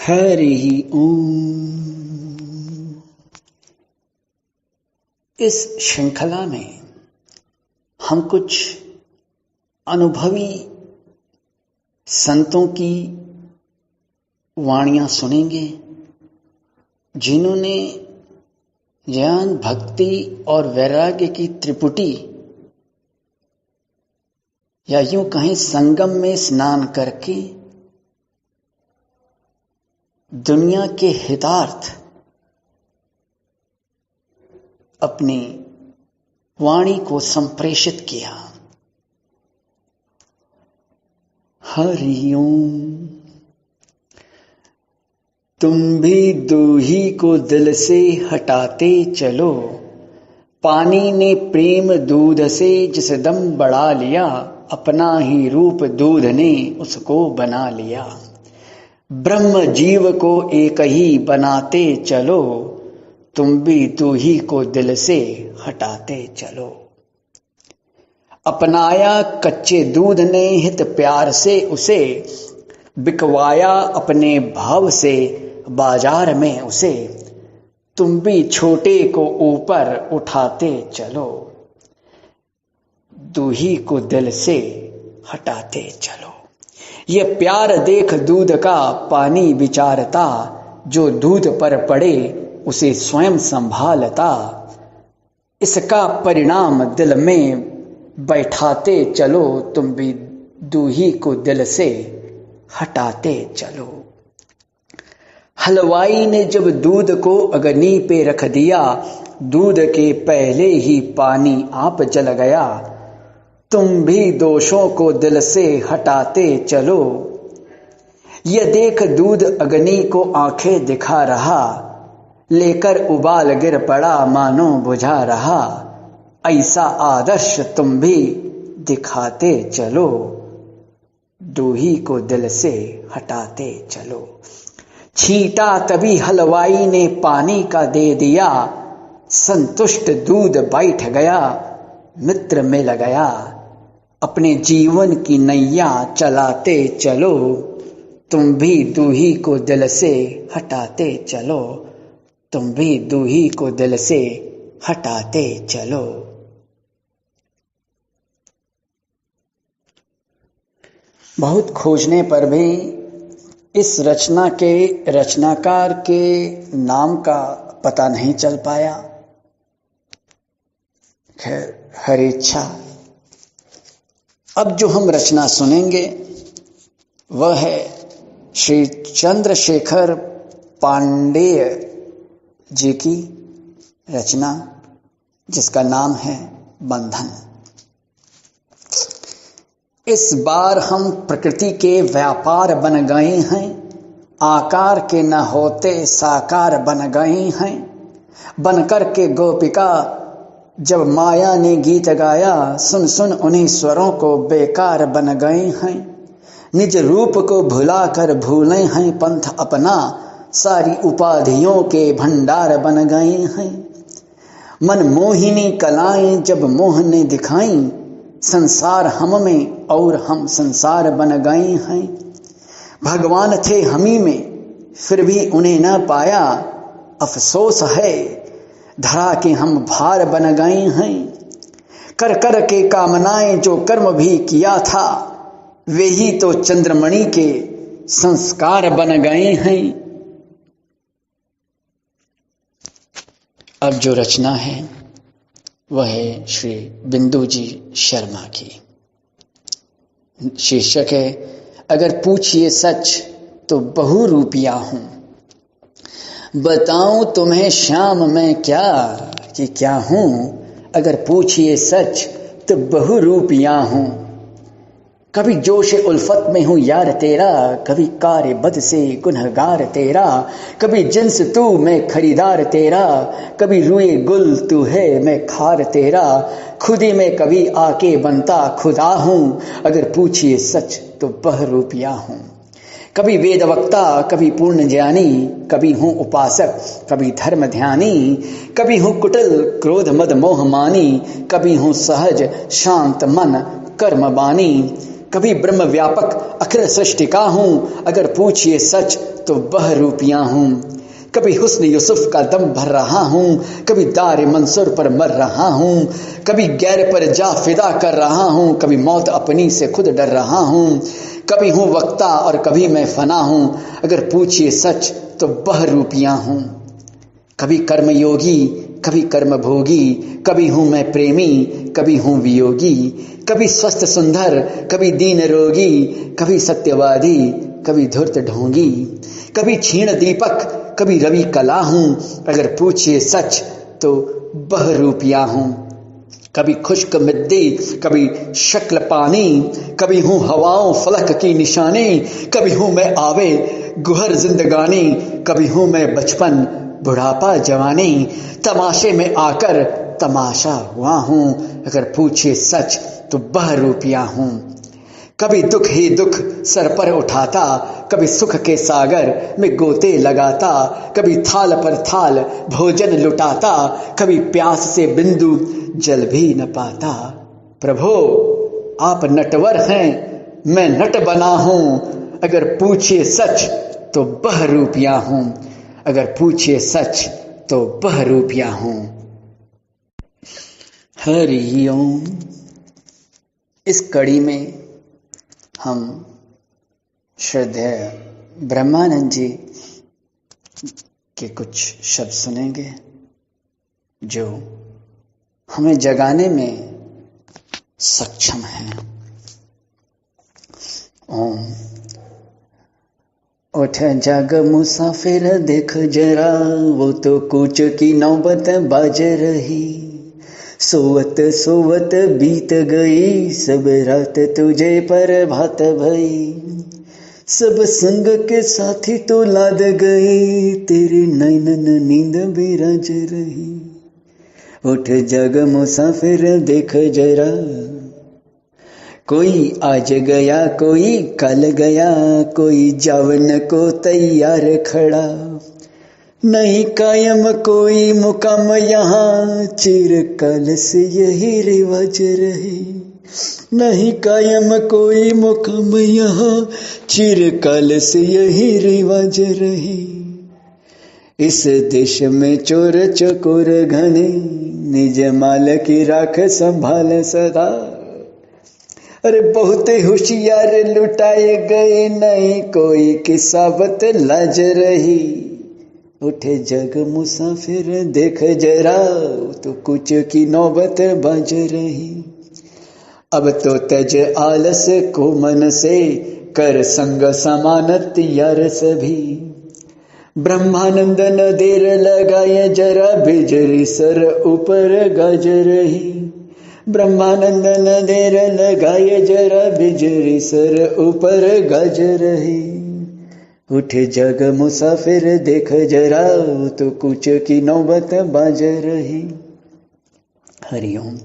हरि ओम। इस श्रृंखला में हम कुछ अनुभवी संतों की वाणियां सुनेंगे, जिन्होंने ज्ञान, भक्ति और वैराग्य की त्रिपुटी या यूं कहें संगम में स्नान करके दुनिया के हितार्थ अपनी वाणी को संप्रेषित किया। हरि ओम। तुम भी दूही को दिल से हटाते चलो, पानी ने प्रेम दूध से जिस दम बढ़ा लिया, अपना ही रूप दूध ने उसको बना लिया। ब्रह्म जीव को एक ही बनाते चलो, तुम भी दूही को दिल से हटाते चलो। अपनाया कच्चे दूध ने हित प्यार से उसे, बिकवाया अपने भाव से बाजार में उसे। तुम भी छोटे को ऊपर उठाते चलो, दूही को दिल से हटाते चलो। ये प्यार देख दूध का पानी विचारता, जो दूध पर पड़े उसे स्वयं संभालता। इसका परिणाम दिल में बैठाते चलो, तुम भी दूही को दिल से हटाते चलो। हलवाई ने जब दूध को अग्नि पे रख दिया, दूध के पहले ही पानी आप जल गया। तुम भी दोषों को दिल से हटाते चलो। ये देख दूध अग्नि को आंखें दिखा रहा, लेकर उबाल गिर पड़ा मानो बुझा रहा। ऐसा आदर्श तुम भी दिखाते चलो, दूही को दिल से हटाते चलो। छींटा तभी हलवाई ने पानी का दे दिया, संतुष्ट दूध बैठ गया, मित्र मिल गया। अपने जीवन की नैया चलाते चलो, तुम भी दूही को दिल से हटाते चलो, तुम भी दूही को दिल से हटाते चलो। बहुत खोजने पर भी इस रचना के रचनाकार के नाम का पता नहीं चल पाया। खैर, हर इच्छा। अब जो हम रचना सुनेंगे वह है श्री चंद्रशेखर पांडेय जी की रचना, जिसका नाम है बंधन। इस बार हम प्रकृति के व्यापार बन गए हैं, आकार के न होते साकार बन गए हैं। बनकर के गोपिका जब माया ने गीत गाया, सुन सुन उन्हीं स्वरों को बेकार बन गए हैं। निज रूप को भुलाकर भूले हैं पंथ अपना, सारी उपाधियों के भंडार बन गए हैं। मन मोहिनी कलाएं जब मोह ने दिखाई, संसार हम में और हम संसार बन गए हैं। भगवान थे हमी में फिर भी उन्हें न पाया, अफसोस है धरा के हम भार बन गए हैं। कर कर के कामनाएं जो कर्म भी किया था, वे ही तो चंद्रमणि के संस्कार बन गए हैं। अब जो रचना है वह है श्री बिंदु जी शर्मा की। शीर्षक है अगर पूछिए सच तो बहुरूपिया हूं, बताऊं तुम्हें श्याम मैं क्या हूं। अगर पूछिए सच तो बहुरूपिया हूं, कभी जोश उल्फत में हूं यार तेरा, कभी कार्य बद से गुनहगार तेरा। कभी जिन्स तू मैं खरीदार तेरा, कभी रुए गुल तू है मैं खार तेरा। खुदी में कभी आके बनता खुदा हूं, अगर पूछिए सच तो बहुरूपिया हूं। कभी वेद वक्ता कभी पूर्ण ज्ञानी, कभी हूँ उपासक कभी धर्म ध्यानी। कभी हूँ कुटिल क्रोध मद मोह मानी, कभी हूँ सहज शांत मन कर्म बानी। कभी ब्रह्म व्यापक अखिल सृष्टि का हूँ, अगर पूछिए सच तो वह रूपियां हूं। कभी हुस्न यूसुफ का दम भर रहा हूं, कभी दार मंसूर पर मर रहा हूं, कभी गैर पर जा फिदा कर रहा हूं, कभी मौत अपनी से खुद डर रहा हूं, कभी हूं वक्ता और कभी मैं फना हूं। अगर पूछिए सच तो वह रूपियां हूं। कभी कर्म योगी, कभी कर्म भोगी, कभी हूं मैं प्रेमी, कभी हूं वियोगी, कभी स्वस्थ सुंदर, कभी दीन रोगी, कभी सत्यवादी, कभी धूर्त ढोंगी, कभी क्षीण दीपक, कभी रवि कला हूं। अगर पूछिए सच तो वह रूपियां हूं। कभी खुश्क मिट्टी, कभी शक्ल पानी, कभी हूं हवाओं फलक की निशानी, कभी हूं मैं आवे गुहर जिंदगानी, कभी हूं मैं बचपन बुढ़ापा जवानी। तमाशे में आकर तमाशा हुआ हूं। अगर पूछिए सच तो वह रूपियां हूं। कभी दुख ही दुख सर पर उठाता, कभी सुख के सागर में गोते लगाता, कभी थाल पर थाल भोजन लुटाता, कभी प्यास से बिंदु जल भी न पाता। प्रभो आप नटवर हैं, मैं नट बना हूं। अगर पूछिए सच तो वह रूपियां हूं। अगर पूछिए सच तो वह रूपियां हूं। हरि ओम। इस कड़ी में हम श्रद्धेय ब्रह्मानंद जी के कुछ शब्द सुनेंगे जो हमें जगाने में सक्षम हैं। ओम। उठ जाग मुसाफिर देख जरा, वो तो कूच की नौबत बाज रही। सोवत सोवत बीत गई, सब रात तुझे पर भात भई। सब संग के साथी तो लाद गई, तेरी नैनन नींद बिराज रही। उठ जग मुसाफिर देख जरा, कोई आज गया कोई कल गया, कोई जावन को तैयार खड़ा। नहीं कायम कोई मुकाम यहाँ, चिरकाल से यही रिवाज रहे। नहीं कायम कोई मुकाम यहाँ, चिरकाल से यही रिवाज रहे। इस देश में चोर चकोर घने, निज माल की राख संभाल सदा। अरे बहुत होशियार लुटाए गए, नहीं कोई किसावत लाज रही। उठे जग मुसाफिर देख जरा, तो कुछ की नौबत बाज रही। अब तो तज आलस को मन से, कर संग समान तैयार सभी। ब्रह्मानंद न देर लगाए जरा, बिजली सर ऊपर गज रही। ब्रह्मानंद न देर लगाए जरा, बिजली सर ऊपर गज रही। उठे जग मुसाफिर देख जरा, तो कुछ की नौबत बाज रही। हरिओम।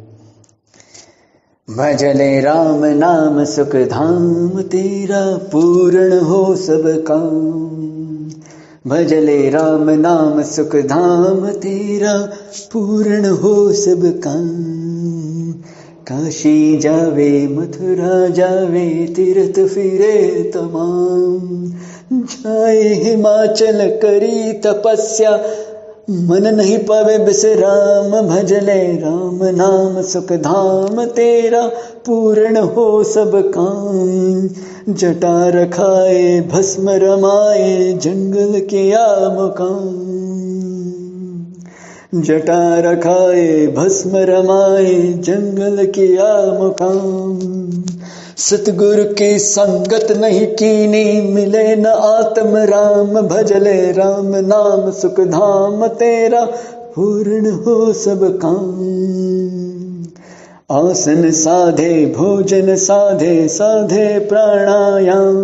भजले राम नाम सुख धाम, तेरा पूर्ण हो सब काम। भजले राम नाम सुख धाम, तेरा पूर्ण हो सब काम। काशी जावे मथुरा जावे, तीर्थ फिरे तमाम। जाए हिमाचल करी तपस्या, मन नहीं पावे विश्राम। भजले राम नाम सुख धाम, तेरा पूर्ण हो सब काम। जटा रखाए भस्म रमाए, जंगल किया मुकाम। जटा रखाए भस्म रमाए, जंगल किया मुकाम। सतगुरु की संगत नहीं कीनी, मिले न आत्म राम। भजले राम नाम सुख धाम, तेरा पूर्ण हो सब काम। आसन साधे भोजन साधे, साधे प्राणायाम।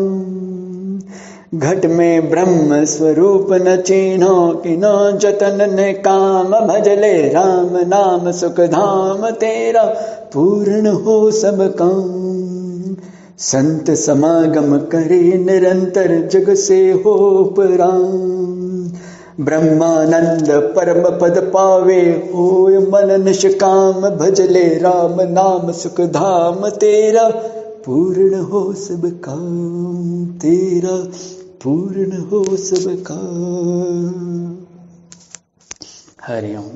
घट में ब्रह्म स्वरूप न चिन्हो, किनो जतन ने काम। भजले राम नाम सुख धाम, तेरा पूर्ण हो सब काम। संत समागम करे निरंतर, जग से हो पराम। ब्रह्मानंद परम पद पावे, होय मन निष्काम। भजले राम नाम सुख धाम, तेरा पूर्ण हो सब काम। तेरा पूर्ण हो सबका। हरिओम।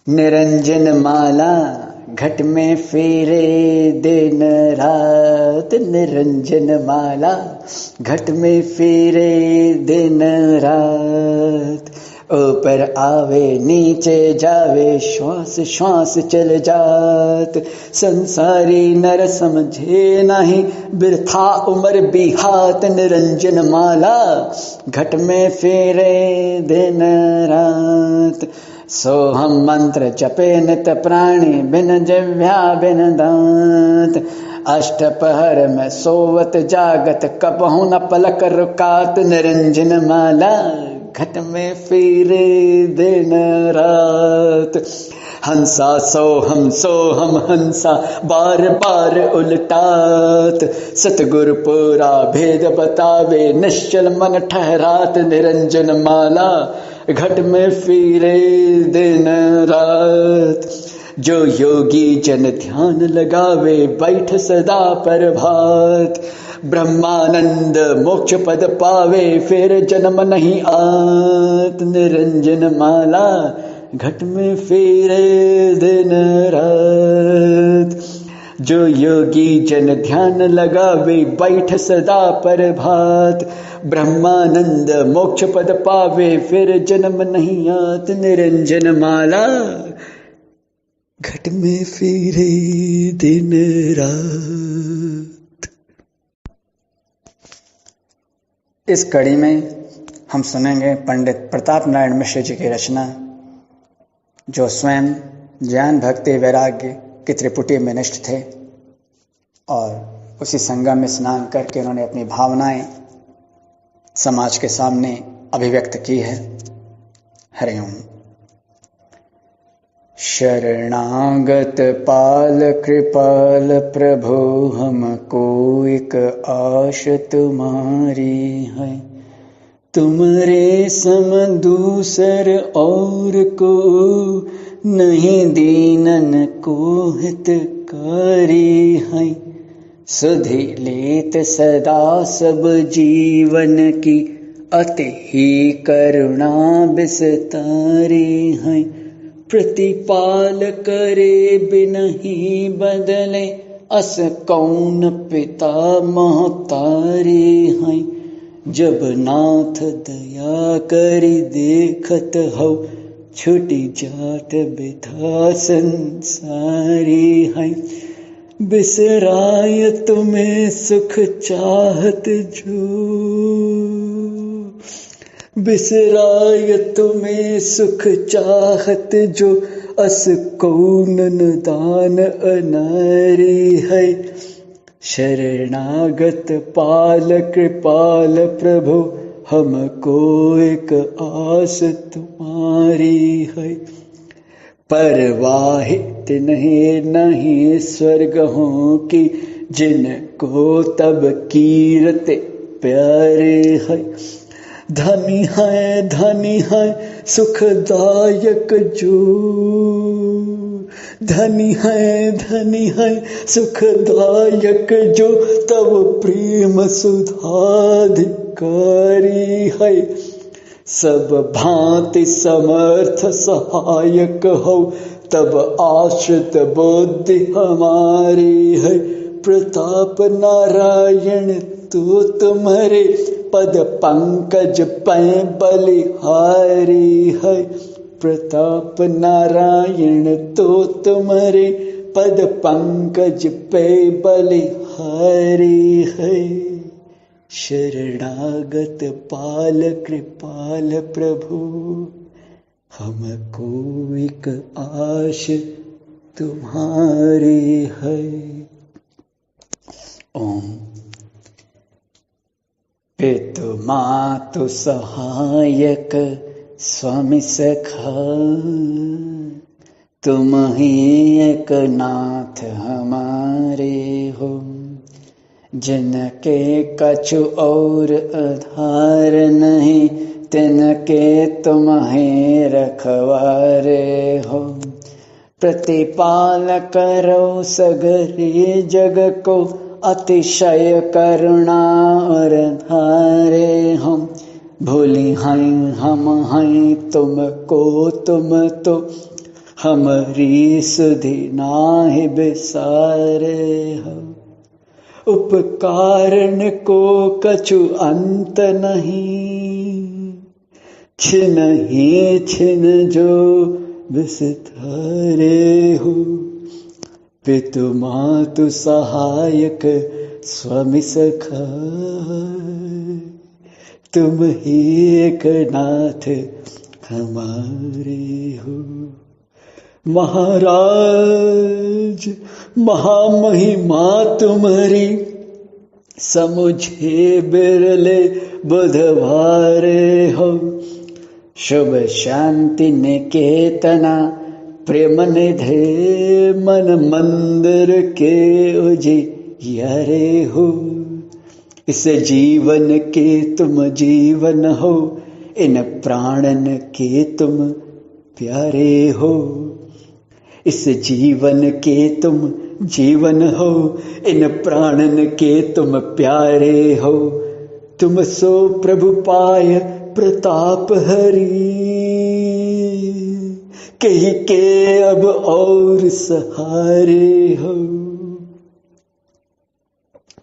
निरंजन माला घट में फेरे दिन रात, निरंजन माला घट में फेरे दिन रात। ऊपर आवे नीचे जावे, श्वास श्वास चल जात। संसारी नर समझे नहीं, बिरथा उमर बिहात। निरंजन माला घट में फेरे दिन रात। सोहम मंत्र जपे नित प्राणी, बिन जिह्वा बिन दांत। अष्टपहर में सोवत जागत, कबहु न पलक रुकात। निरंजन माला घट में फेरे दिन रात। हंसा सोहम हंसा बार बार उलटात। सतगुरु पूरा भेद बतावे, निश्चल मन ठहरात। निरंजन माला घट में फेरे दिन रात। जो योगी जन ध्यान लगावे, बैठ सदा प्रभात। ब्रह्मानंद मोक्ष पद पावे, फिर जन्म नहीं आत। निरंजन माला घट में फेरे दिन रात। जो योगी जन ध्यान लगावे, बैठ सदा प्रभात। ब्रह्मानंद मोक्ष पद पावे, फिर जन्म नहीं आत। निरंजन माला घट में फेरे दिन रात। इस कड़ी में हम सुनेंगे पंडित प्रताप नारायण मिश्र जी की रचना, जो स्वयं ज्ञान भक्ति वैराग्य के त्रिपुटी में निष्ठ थे और उसी संगम में स्नान करके उन्होंने अपनी भावनाएं समाज के सामने अभिव्यक्त की है। हरिओम। शरणागत पाल कृपाल प्रभु, हमको एक आश तुम्हारी है। तुमरे सम दूसर और को नहीं, दीनन को हितकारी है। सुधि लेत सदा सब जीवन की, अति ही करुणा विस्तारी है। प्रतिपाल करे बिनहि बदले, अस कौन पिता महतारी है। जब नाथ दया करी देखत हो, छुटी जात बिधा संसारी है। बिसराय तुम्हें सुख चाहत जो, बिसराय तुम्हें सुख चाहत जो, अस कौन दान अनारी है। शरणागत पाल कृपाल प्रभु, हमको एक आस तुम्हारी है। परवाहित नहीं स्वर्ग हो की, जिनको तब कीरते प्यारे है। धनी है सुखदायक जो, धनी है सुखदायक जो, तब प्रेम सुधाधिकारी है। सब भांति समर्थ सहायक हो, तब आश्रित बुद्धि हमारी है। प्रताप नारायण तो तुम्हारे, पद पंकज पै बलिहारी है। प्रताप नारायण तो तुम्हारे, पद पंकज पे बलिहारी है। शरणागत पाल कृपाल प्रभु, हमको एक आश तुम्हारी है। ओम। पितु मातु सहायक स्वामी सखा, तुम ही एक नाथ हमारे हो। जिनके कछु और आधार नहीं, तिनके तुम्हें रखवारे हो। प्रतिपाल करो सगरे जग को, अतिशय करुणा और धारे हम भूली हैं हम हैं तुमको, तुम तो हमारी सुधि नाहि बिसारे हो। उपकारन को कछु अंत नहीं, छिन ही छिन जो विस्तारे हो। पितु मातु सहायक स्वामी सखा, तुम ही एक नाथ हमारे हो। महाराज महामहिमा तुम्हारी, समुझे बिरले बुधवारे हो। शुभ शांति निकेतना, प्रेम निधे मन मंदिर के उजियारे हो। इस जीवन के तुम जीवन हो, इन प्राणन के तुम प्यारे हो। इस जीवन के तुम जीवन हो, इन प्राणन के तुम प्यारे हो। तुम सो प्रभु पाय प्रताप हरि, कही के अब और सहारे हो।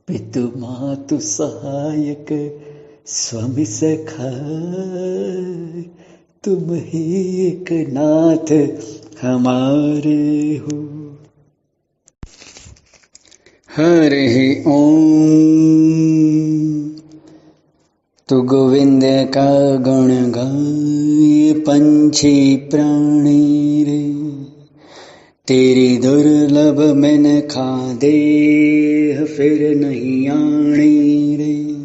पितु मातु सहायक स्वामी सखा, तुम ही एक नाथ हमारे हो। हरि ओम। तू गोविंद का गुण गाए पंछी प्राणी रे, तेरी दुर्लभ मैन खा दे फिर नहीं आनी रे।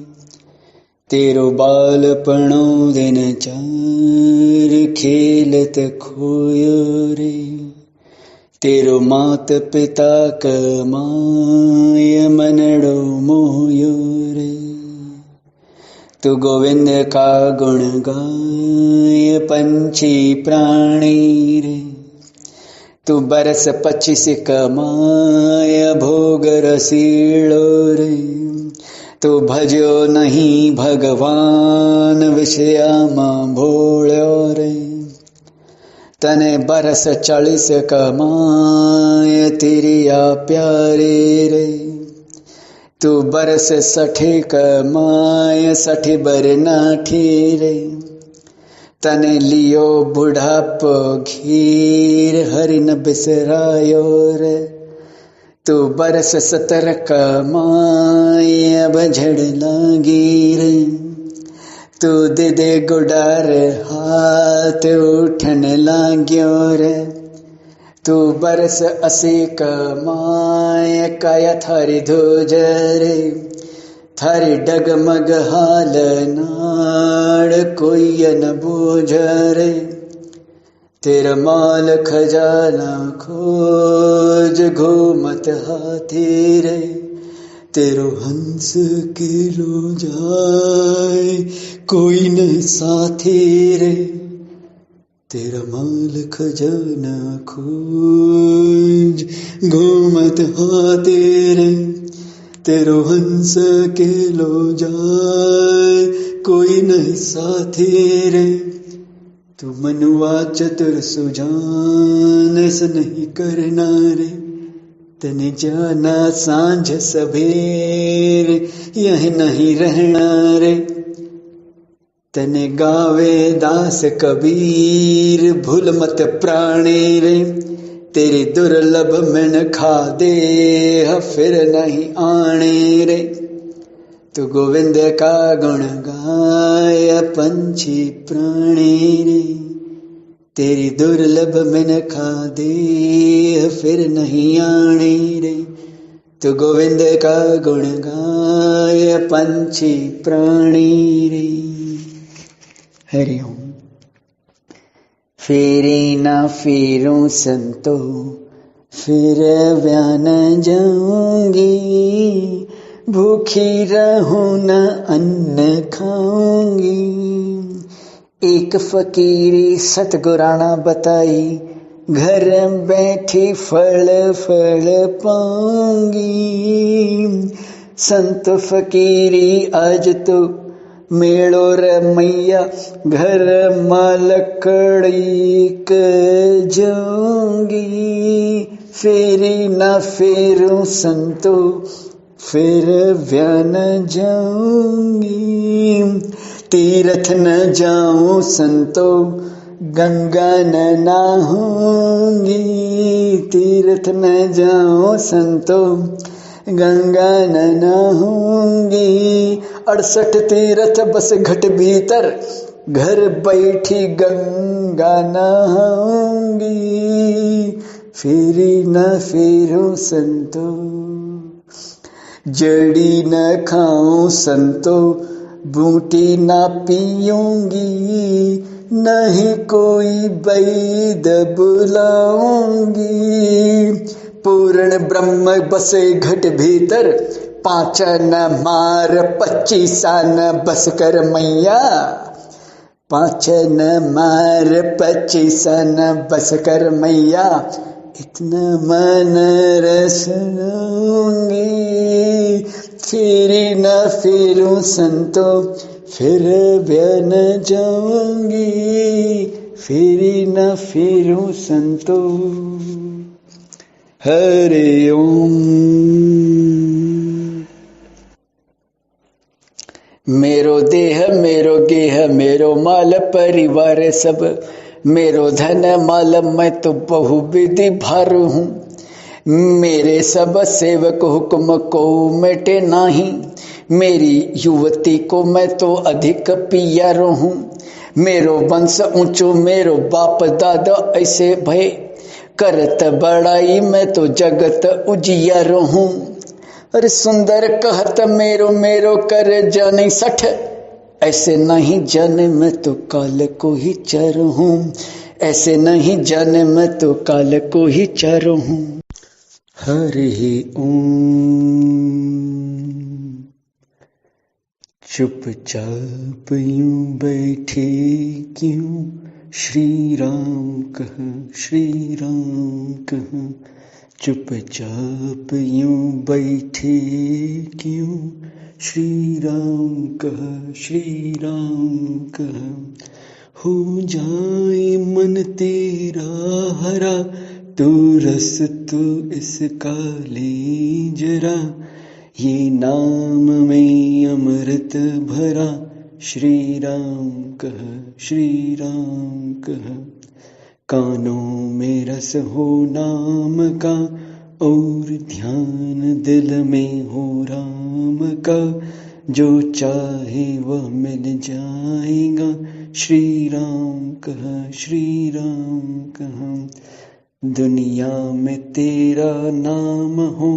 तेरो बालपणो दिन चार खेलत खोयो रे, तेरो मात पिता कमाय मनड़ो मोयो रे। तू गोविंद का गुण गाय पंछी प्राणी रे, तू बरस 25 कमाय भोग रसीलो रे। तू भजो नहीं भगवान विषयामा भोळ्यो रे, तने बरस 40 कमाय तिरिया प्यारे रे। तू बरस 60 कमाय 60 बरनाठी रे, तने लियो बुढ़ापो घीर हरि न बिसरायो रे। तू बरस 70 कमाए अब झड़ लागी रे, तू दे दे गुडार हाथ उठन लाग्यो रे। तू बरस 80 कमाए काया थारी धोजरे, थारी डगमग हाल नाड़ कोई न बूझरे। तेरा माल खजाना खोज घूमत हाथी रे, तेरो हंस किलो जाए कोई न साथी रे। तेरा माल खजाना खोज घूमत हाथी रे, तेरो हंस किलो जाए कोई नहीं साथी रे। तू मनुआ चतुर सुजान ऐसा नहीं करना रे, तने जाना सांझ सवेर यही नहीं रहना रे। तने गावे दास कबीर भूल मत प्राणी रे, तेरी दुर्लभ मन खा दे फिर नहीं आने रे। तू गोविंद का गुण गाय पंछी प्राणी रे, तेरी दुर्लभ मन खा दे फिर नहीं आने रे। तू गोविंद का गुण गाय पंछी प्राणी रे। हरि ओम। फेरी ना फेरूं संतो फिर व्यान जाऊंगी, भूखी रहूं न अन्न खाऊंगी। एक फकीरी सतगुराना बताई, घर बैठी फल फल पाऊंगी। संत फकीरी आज तो मेड़ो रे मैया घर मलकड़ी के जाऊंगी, फेरी न फेरूं संतो फिर व्यान जाऊंगी, तीर्थ न जाऊं संतो गंगा न नहाऊंगी, तीर्थ न जाऊं संतो गंगा न नहाऊंगी, 68 तीर्थ बस घट भीतर घर बैठी गंगा नहाऊंगी, फेरी न फेरूं संतो जड़ी न खाऊं संतो बूटी न पीऊंगी, नहीं कोई वैद बुलाऊंगी, पूर्ण ब्रह्म बसे घट भीतर 5 न मार 25 न बस कर मैया, 5 न मार 25 न बस कर मैया, इतना मन रसूंगी, फेरी न फेरूं संतो फिर व्यान जाऊंगी, फेरी न फेरूं संतो। हरि ओम। मेरो देह मेरो गेह मेरो माल परिवार सब, मेरो धन माल मैं तो बहुविधि भारू हूँ, मेरे सब सेवक हुक्म को मिटे नाही, मेरी युवती को मैं तो अधिक पियारो हूँ, मेरो वंश ऊंचो मेरो बाप दादा ऐसे भय, करत बड़ाई मैं तो जगत उजियारो हूँ, अरे सुंदर कहत मेरो मेरो कर जाने 60, ऐसे नहीं जाने मैं तो काल को ही चर हूँ, ऐसे नहीं जाने मैं तो काल को ही चर हूँ। हरि ओम। चुपचाप यूं बैठे क्यों, श्री राम कह श्री राम कह, चुपचाप यूं बैठे क्यों, श्री राम कह श्री राम कह, हो जाए मन तेरा हरा, तू रस तो इसका ले जरा, ये नाम में अमृत भरा, श्री राम कह श्री राम कह, कानों में रस हो नाम का, और ध्यान दिल में हो राम का, जो चाहे वह मिल जाएगा, श्री राम कह श्री राम कह, दुनिया में तेरा नाम हो,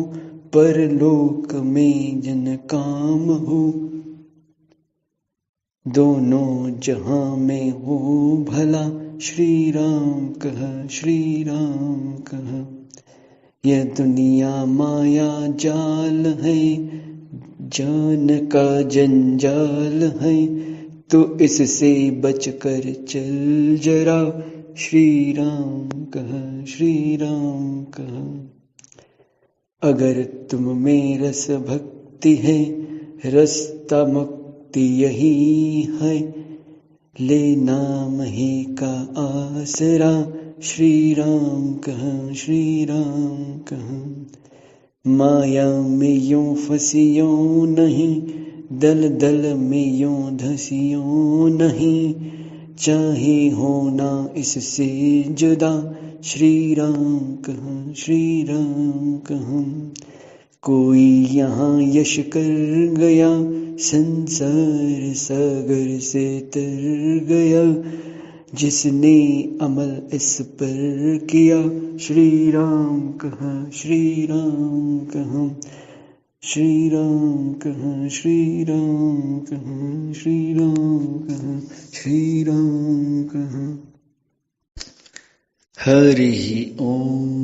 परलोक में जन काम हो, दोनों जहां में हो भला, श्री राम कह श्री राम कह, यह दुनिया माया जाल है, जान का जंजाल है, तो इससे बचकर चल जरा, श्री राम कह श्री राम कह, अगर तुम में रस भक्ति है, रास्ता मुक्ति यही है, ले नाम ही का आसरा, श्री राम कह श्री राम कह, माया में यूं फंसियों नहीं, दल दल में यूं धसियों नहीं, चाहे होना इससे जुदा, श्री राम कह श्री राम कह, कोई यहाँ यश कर गया, संसार सागर से तर गया, जिसने अमल इस पर किया, श्री राम कह श्री राम कह, श्री राम कह श्री राम कह, श्री राम कह श्री राम कह। हरि ओम।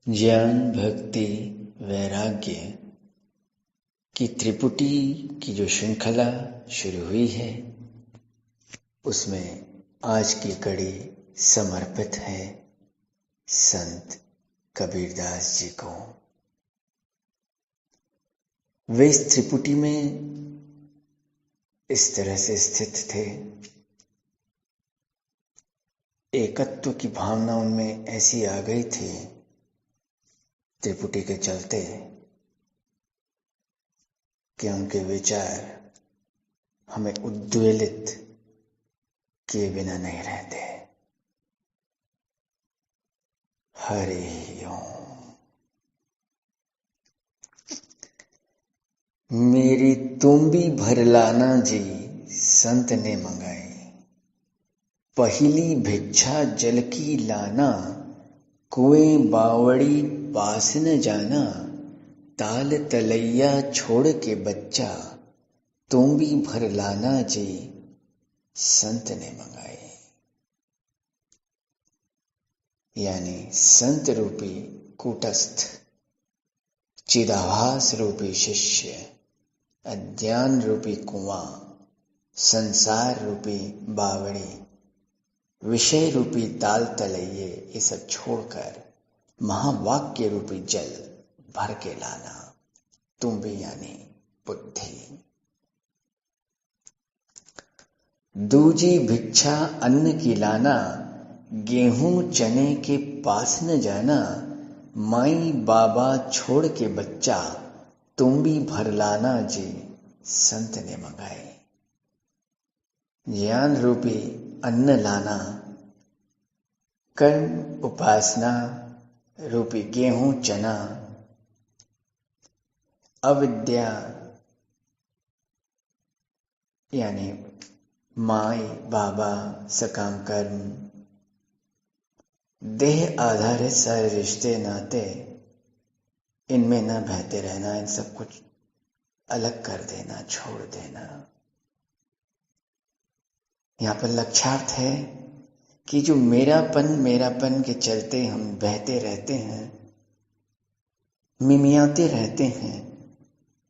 ज्ञान भक्ति वैराग्य की त्रिपुटी की जो श्रृंखला शुरू हुई है, उसमें आज की कड़ी समर्पित है संत कबीरदास जी को। वे इस त्रिपुटी में इस तरह से स्थित थे। एकत्व की भावना उनमें ऐसी आ गई थी त्रिपुटी के चलते कि उनके विचार हमें उद्वेलित किए बिना नहीं रहते। हरि ओम। मेरी तुम्बी भर लाना जी संत ने मंगाई, पहली भिक्षा जल की लाना, कुएं बावड़ी पास न जाना, ताल तलैया छोड़ के बच्चा, तुम्बी भर लाना जी संत ने मंगाई। यानी संत रूपी कूटस्थ, चिदाभास रूपी शिष्य, अज्ञान रूपी कुआं, संसार रूपी बावड़ी, विषय रूपी ताल तलैये, ये सब छोड़कर महावाक्य रूपी जल भर के लाना। तुम भी यानी बुद्धि। दूजी भिक्षा अन्न की लाना, गेहूं चने के पास न जाना, माई बाबा छोड़ के बच्चा, तुम भी भर लाना जी संत ने मंगाए। ज्ञान रूपी अन्न लाना, कर्म उपासना रूपी गेहूं चना, अविद्या यानी माई बाबा सकाम कर्म, देह आधारित सारे रिश्ते नाते, इनमें न बहते रहना, इन सब कुछ अलग कर देना, छोड़ देना। यहाँ पर लक्ष्यार्थ है कि जो मेरापन के चलते हम बहते रहते हैं, मिमियाते रहते हैं,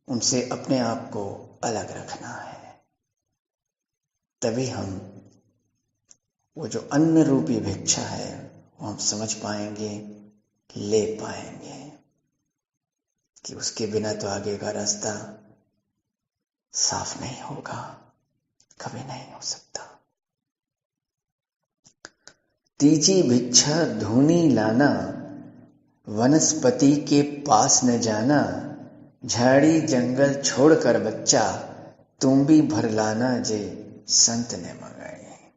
उनसे अपने आप को अलग रखना है। तभी हम वो जो अन्न रूपी भिक्षा है वो हम समझ पाएंगे, ले पाएंगे कि उसके बिना तो आगे का रास्ता साफ नहीं होगा, कभी नहीं हो सकता। तीजी भिक्षा धूनी लाना, वनस्पति के पास न जाना, झाड़ी जंगल छोड़कर बच्चा, तुम भी भर लाना जे संत ने मंगाए।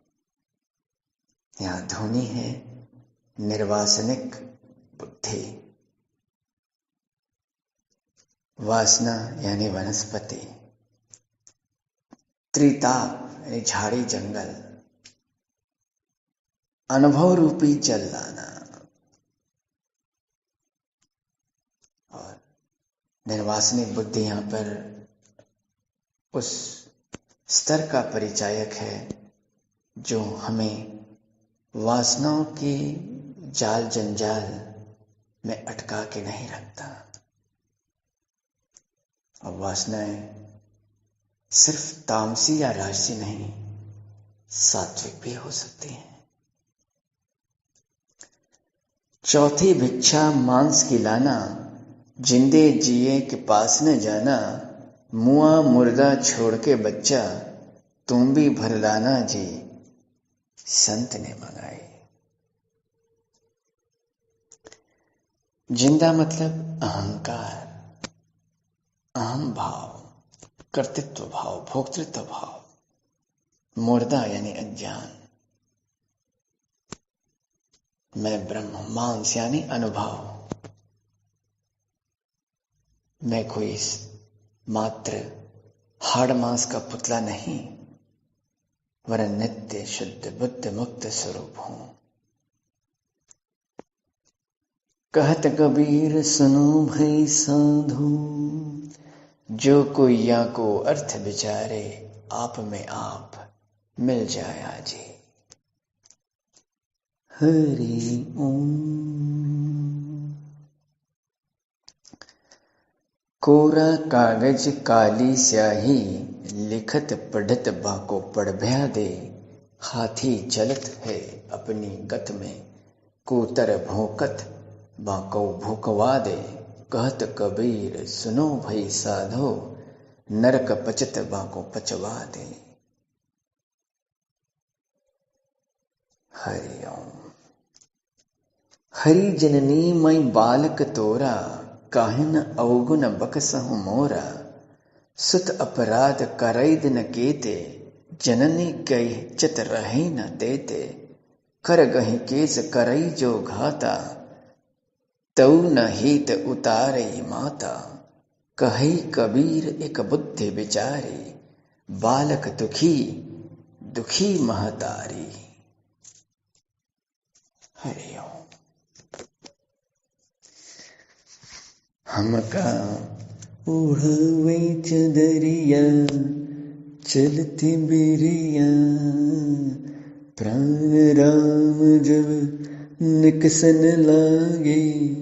यहां धूनी है निर्वासनिक बुद्धि, वासना यानी वनस्पति, त्रिताप यानी झाड़ी जंगल, अनुभव रूपी जल लाना। और निर्वासनिक बुद्धि यहां पर उस स्तर का परिचायक है जो हमें वासनाओं के जाल जंजाल में अटका के नहीं रखता। और वासनाएं सिर्फ तामसी या राजसी नहीं, सात्विक भी हो सकती हैं। चौथी भिक्षा मांस की लाना, जिंदे जिए के पास न जाना, मुआ मुर्दा छोड़ के बच्चा, तुम भी भर लाना जी संत ने मंगाई। जिंदा मतलब अहंकार, अहम भाव, कर्तृत्व भाव, भोक्तृत्व भाव। मुर्दा यानी अज्ञान, मैं ब्रह्म। मांस यानी अनुभव, मैं कोई मात्र हाड़ मांस का पुतला नहीं, वरन नित्य शुद्ध बुद्ध मुक्त स्वरूप हूं। कहत कबीर सुनो भई साधु, जो कोई या को अर्थ विचारे, आप में आप मिल जाए आजी। हरि ओम। कोरा कागज काली स्याही, लिखत पढ़त बाको पढ़भ्या दे, हाथी चलत है अपनी गत में, कूतर भोंकत बाको भूकवा दे, कहत कबीर सुनो भई साधो, नरक पचत बाको पचवा दे। हरि ओम। हरि जननी मई बालक तोरा, काहे न अवगुण बकसहु मोरा। सुत अपराध करैद न केते, जननी कह चित रहे न देते। कर गहि केस करई जो घाता, तऊ न हित उतारई माता। कही कबीर एक बुद्धि विचारी, बालक दुखी दुखी महतारी। हरि ओम। हमका ओढ़वे चदरिया, चलती बिरिया। प्राण राम जब निकसन लागे,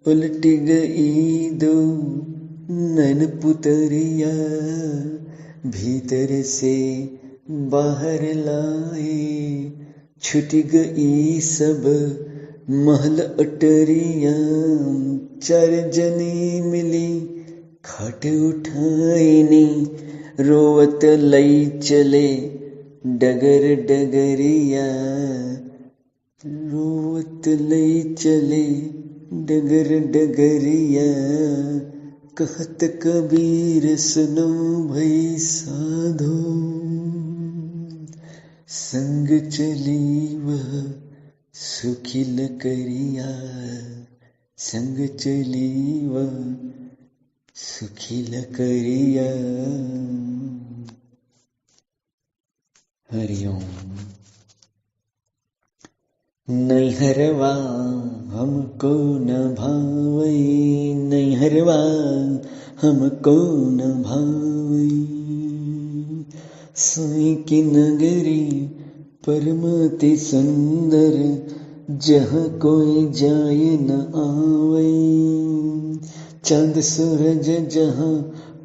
उलटी गई दो नैन पुतरिया। भीतर से बाहर लाए, छुट गई सब महल अटरिया। चार जनी मिली खाट उठाईनी, रोवत लई चले डगर डगरिया। रोवत लई चले डगर डगरिया। कहत कबीर सुनो भई साधो, संग चली वह सुखी लकरिया। संग चली वह सुखी लकरिया। हरि ओम। नैहरवा हमको न भावई, नैहरवा हमको न भावई। साईं की नगरी परमति सुंदर, जहाँ कोई जाए न आवे। चांद सूरज जहाँ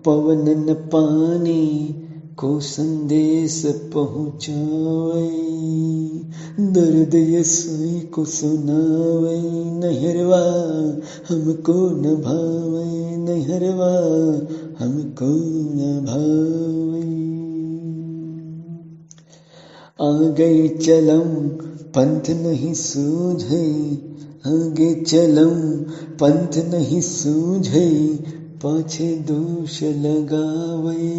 पवन न पानी, को संदेश पहुँचावे। दर्द ये साईं को सुनावे। नैहरवा हमको न भावे, नैहरवा हमको न भावे। आ गई चलम पंथ नहीं सूझे, आगे चलम पंथ नहीं सूझे। पाछे दोष लगावे,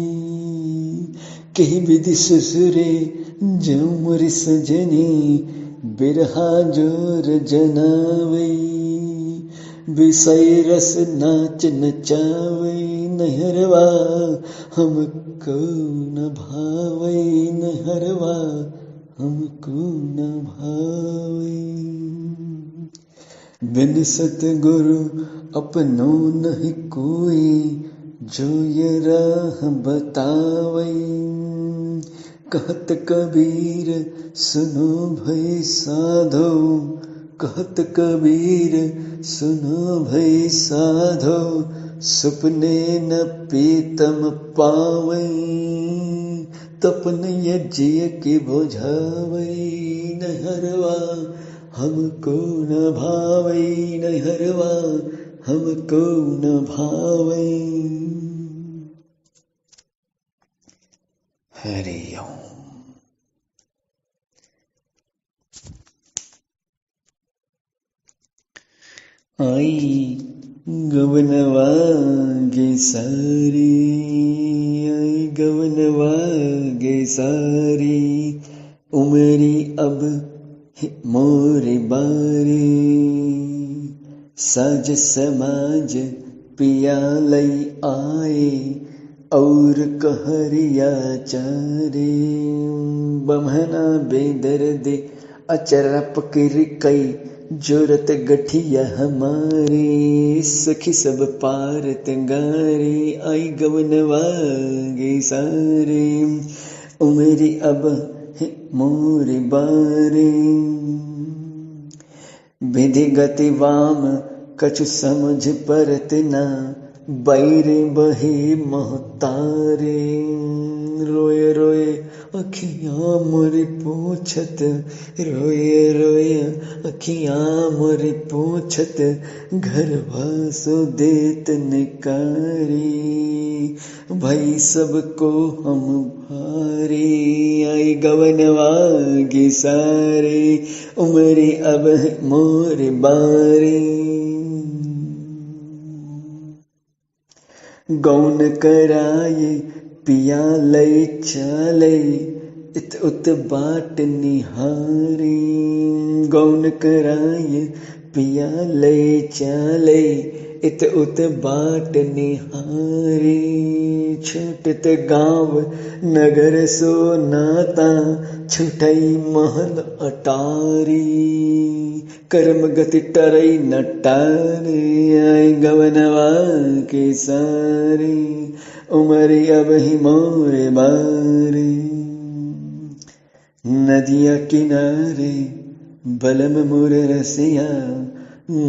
कही विधि ससुरे जो मोर सजनी। बिरहा जोर जनावे, विषय रस नाच नचावे। नैहरवा हमको न भावे, नैहरवा हमको न भावे। बिन सतगुरु अपनो नहीं कोई, जो ये राह बतावे। कहत कबीर सुनो भई साधो, कहत कबीर सुनो भई साधो। सुपने न पीतम पावे, तपन यज्ञ की बुझावे। नैहरवा हमको न भावे, नैहरवा हमको न भावे। हरि ओम। आई गवनवा गे सारी, आई गवनवा गे सारी। उमरी अब मोरी बारी, साज समाज पिया लई आए। और कहरिया चारे, बमहना बेदर्द अचरप किर कई। जोरत गठिया हमारी, सखी सब पारत गारी। आई गवनवा गे सारे, उमरी अब मोरी बारी। विधि गति वाम कछु समझ परत ना, बैरे बहे महतारे। रोए रोए अखियां मोरी पूछत रोए रोए अखियां मोरी पूछत घर वासो देत निकारी भाई सबको हम भारी आई गवनवा गे सारे उमरी अब मोर बारी गौन कराये पिया लय चले इत उत बाट निहारी गौन कराये पिया लय चले इत उत बाट निहारी छूटत गाँव नगर सो नाता छुटई महल अटारी कर्म गति टरई न टारे आई गवनवा के सारे उमरी अब ही मोरे बारे नदिया किनारे बलम मोर रसिया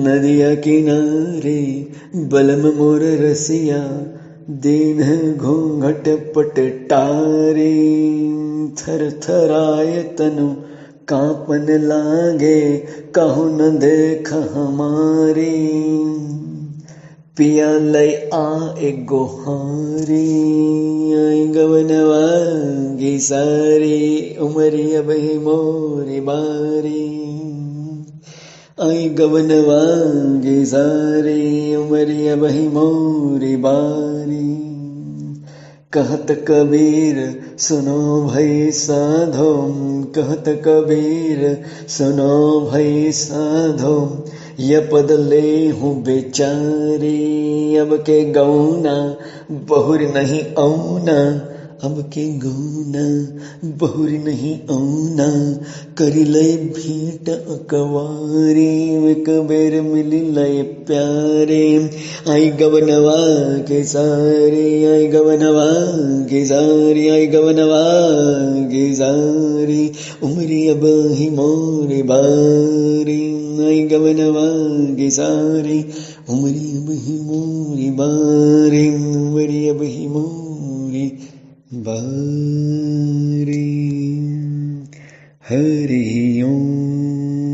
नदिया किनारे बलम मोर रसिया दिन घूंघट पट टारे थर थराय तनु कांपन लागे कहूँ न देख हमारी पिया लय आए गोहारी आई गवनवा गी सारी उमरी अब ही मोरी बारी आई गवनवा गी सारी उमरी अब ही मोरी बारी कहत कबीर सुनो भई साधो कहत कबीर सुनो भई साधो ये पद ले हूँ बेचारी अब के गौना बहुर नहीं औना अब के गौना बहुर नहीं औना करी लय भेंट अकवारी एक बेर मिली लय प्यारे आई गवनवा के सारे आई गवनवा के सारी आई गवनवा के सारी उमरी अब ही मोरी बारी आई गवनवा के सारी उमरी अब ही मोरी बारी उमरी अब ही मोरी बारी हरि ओम।